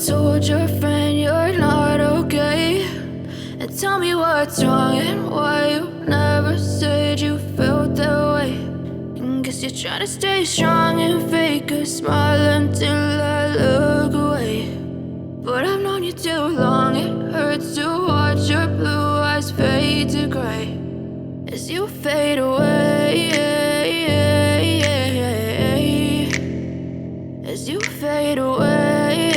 told your friend you're not okay, and tell me what's wrong and why you never said you felt that way. And guess you're trying to stay strong and fake a smile until I look away. But I've known you too long, it hurts to watch your blue eyes fade to gray as you fade away, as you fade away.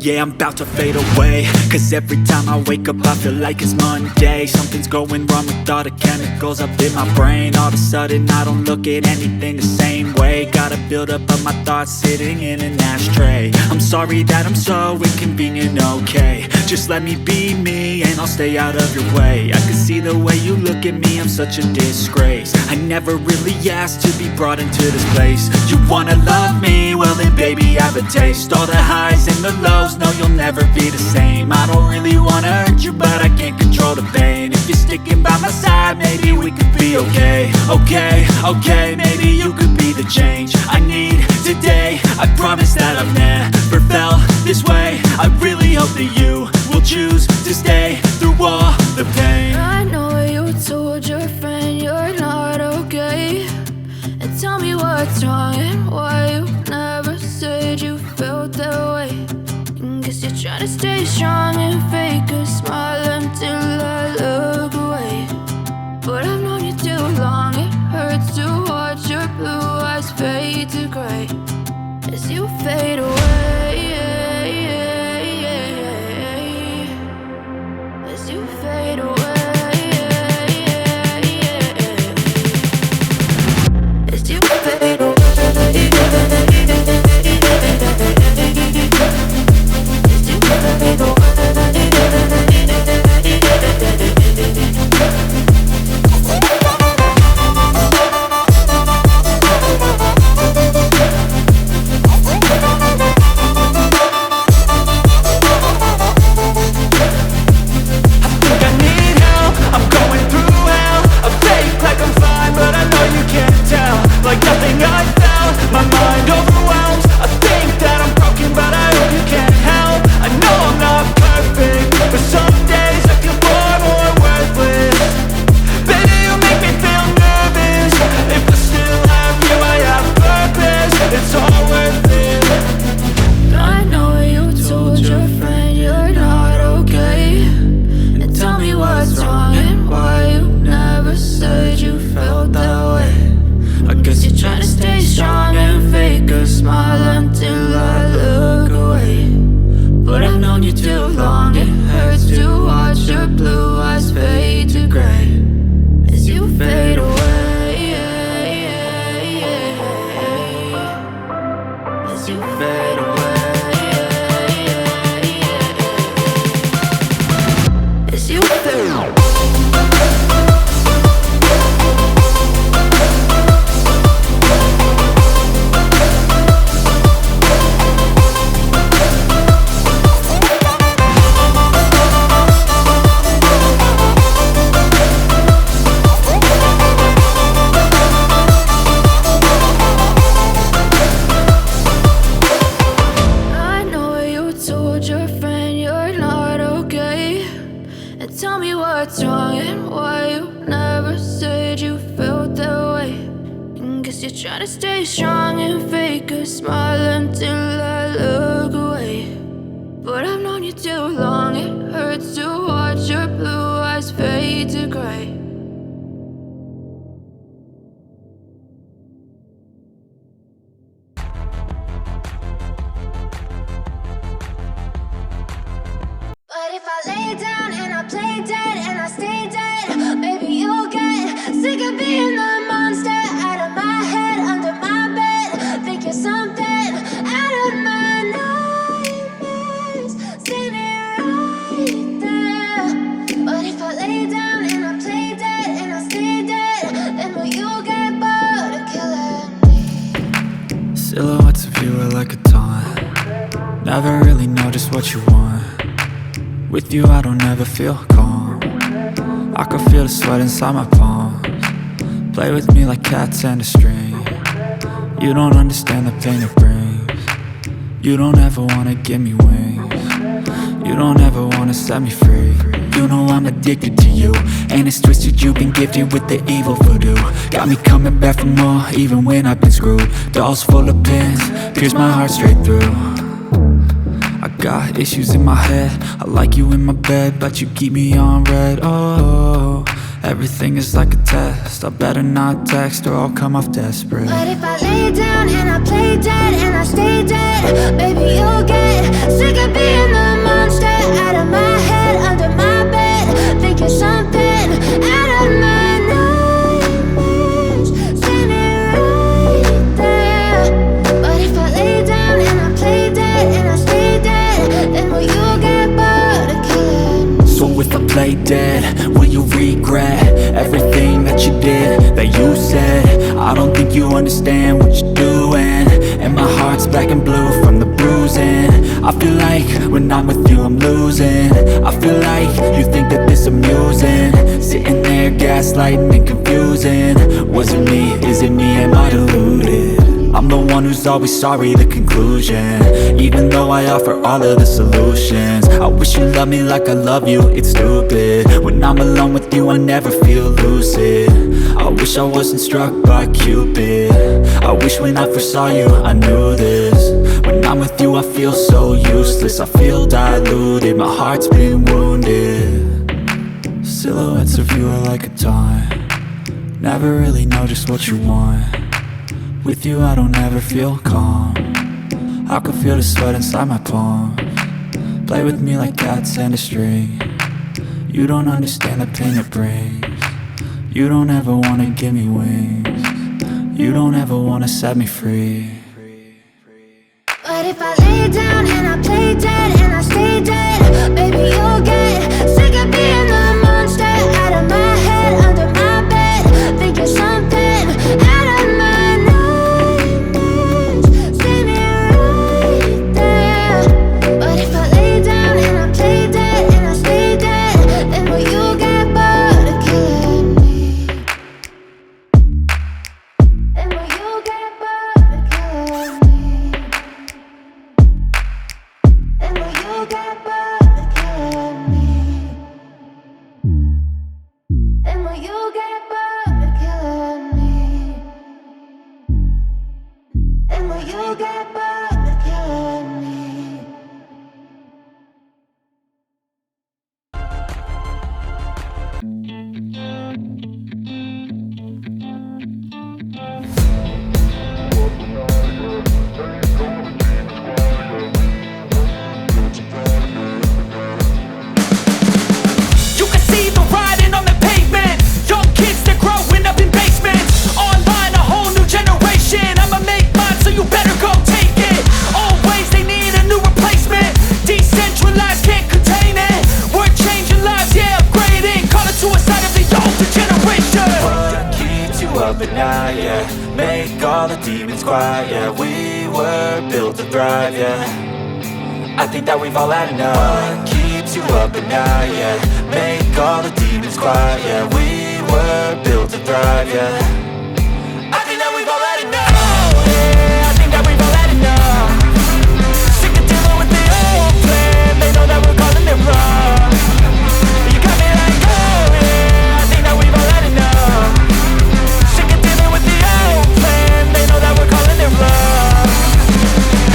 Yeah, I'm about to fade away, cause every time I wake up I feel like it's Monday. Something's going wrong with all the chemicals up in my brain. All of a sudden I don't look at anything the same way. Gotta build up of my thoughts sitting in an ashtray. I'm sorry that I'm so inconvenient, okay. Just let me be me and I'll stay out of your way. I can see the way you look at me, I'm such a disgrace. I never really asked to be brought into this place. You wanna love me? Well then baby I have a taste. All the highs and the lows, no you'll never be the same. I don't really wanna hurt you but I can't control the pain. If you're sticking by my side maybe we could be okay. Okay, maybe you could be the change I need today. I promise that I've never felt this way. I really hope that you will choose to stay through all the pain. I know you told your friend you're not okay, and tell me what's wrong and why you never said you felt that way. And guess you're trying to stay strong and fake a smile until I look away. But I've known you too long, it hurts to watch your blue eyes fade to gray as you fade away, as you fade away, as you fade away. Silhouettes of you are like a taunt. Never really know just what you want. With you I don't ever feel calm. I can feel the sweat inside my palms. Play with me like cats and a string. You don't understand the pain it brings. You don't ever wanna give me wings. You don't ever wanna set me free. You know I'm addicted to you, and it's twisted, you've been gifted with the evil voodoo. Got me coming back for more, even when I've been screwed. Dolls full of pins, pierce my heart straight through. I got issues in my head, I like you in my bed, but you keep me on red. Oh, everything is like a test, I better not text or I'll come off desperate. But if I lay down and I play dead and I stay dead, baby you'll get sick of being the monster out of my head, under my bed, thinking something out of my nightmares, standing right there. But if I lay down and I play dead and I stay dead, then will you get bored of killing me? So if I play dead, will you regret everything that you did, that you said? I don't think you understand what you're doing, and my heart's black and blue from the bruising. I feel like when I'm with you I'm losing. I feel like you think that this amusing, sitting there gaslighting and confusing. Was it me? Is it me? Am I deluded? I'm the one who's always sorry, the conclusion, even though I offer all of the solutions. I wish you loved me like I love you, it's stupid. When I'm alone with you I never feel lucid. I wish I wasn't struck by Cupid. I wish when I first saw you I knew this. When I'm with you I feel so useless, I feel diluted, my heart's been wounded. Silhouettes of you are like a taunt, never really know just what you want. With you I don't ever feel calm, I can feel the sweat inside my palms. Play with me like cats and a string. You don't understand the pain it brings. You don't ever wanna give me wings. You don't ever wanna set me free. But if I lay down and I play dead and I stay dead, baby you'll get sick of being the monster out of my head, under my bed, thinking something out of my nightmares, standing right there. But if I lay down and I play dead and I stay dead, then will you get bored of killing me? Then will you get bored of killing me? And will you get bored of killing me? And will you get bored of killing me? And will you get bored of killing me? You can see the writing on the pavement. Young kids, they're growing up in basements. Online, a whole new generation. I'ma make mine, so you better go take it. Always, they need a new replacement. Decentralized, can't contain it. We're changing lives, yeah, upgrading. Call it suicide of the older generation. What keeps you up at night, yeah? Make all the demons quiet, yeah. We were built to thrive, yeah. I think that we've all had enough. What keeps you up at night, yeah? Make all the demons quiet, yeah. We were built to thrive, yeah. I think that we've all had enough. Yeah, I think that we've all had enough. Sick of dealing with the old plan. They know that we're calling it wrong. You got me like, oh yeah, I think that we've all had enough. Sick of dealing with the old plan. They know that we're calling it wrong.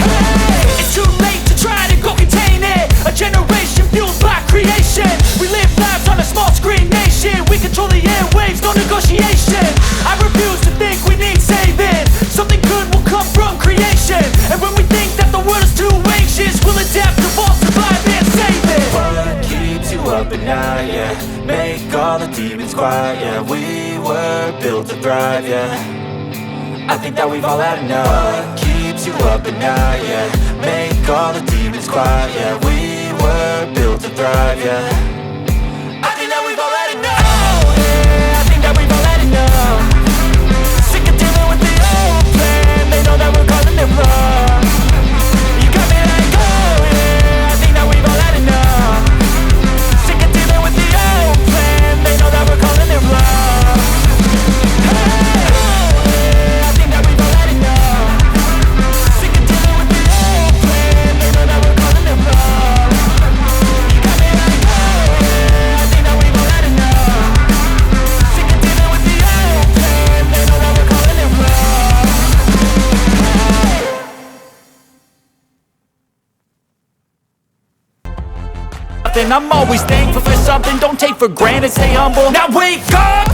Hey, it's too late to try to go contain it. A generation fueled by creation. We live lives on a small screen nation. We control the airwaves, no negotiation. I refuse to think we need saving. Something good will come from creation. And when we think that the world is too anxious, we'll adapt, evolve, survive and save it. What keeps you up at night, yeah? Make all the demons quiet, yeah. We were built to thrive, yeah. I think that we've all had enough. What keeps you up at night, yeah? Make all the demons quiet, yeah. We were built to thrive, yeah. I think that we've all had enough. Yeah, I think that we've all had enough. Sick of dealing with the old plan. They know that we're calling it wrong. You got me like, oh yeah, I think that we've all had enough. Sick of dealing with the old plan. They know that we're calling it wrong. Hey, oh yeah, I think that we've all had enough. nothing. I'm always thankful for something, don't take for granted, stay humble. Now wake up!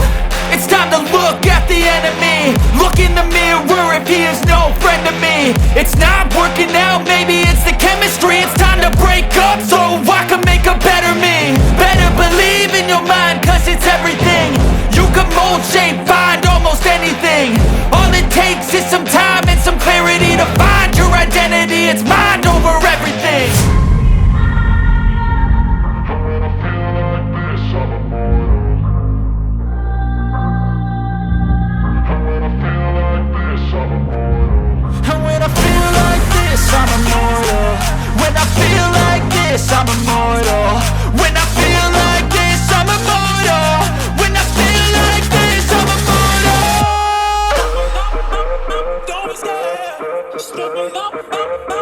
It's time to look at the enemy. Look in the mirror if he is no friend to me. It's not working out, maybe it's the chemistry. It's time to break up so I can make a better me. Better believe in your mind, cause it's everything. You can mold, shape, find almost anything. All it takes is some time and some clarity to find your identity. It's mind over everything. I'm immortal. When I feel like this, I'm immortal. When I feel like this, I'm immortal. When I feel like this, I'm immortal. Don't be scared. Stepping up, don't be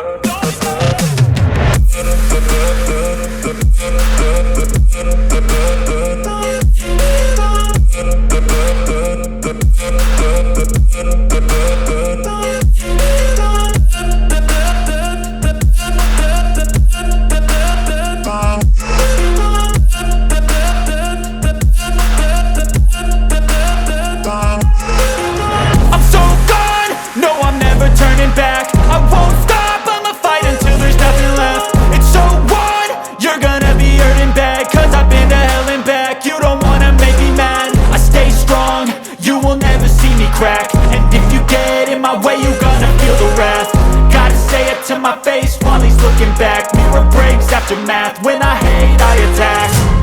crack. And if you get in my way, you gonna feel the wrath. Gotta say it to my face while he's looking back. Mirror breaks after math. When I hate, I attack.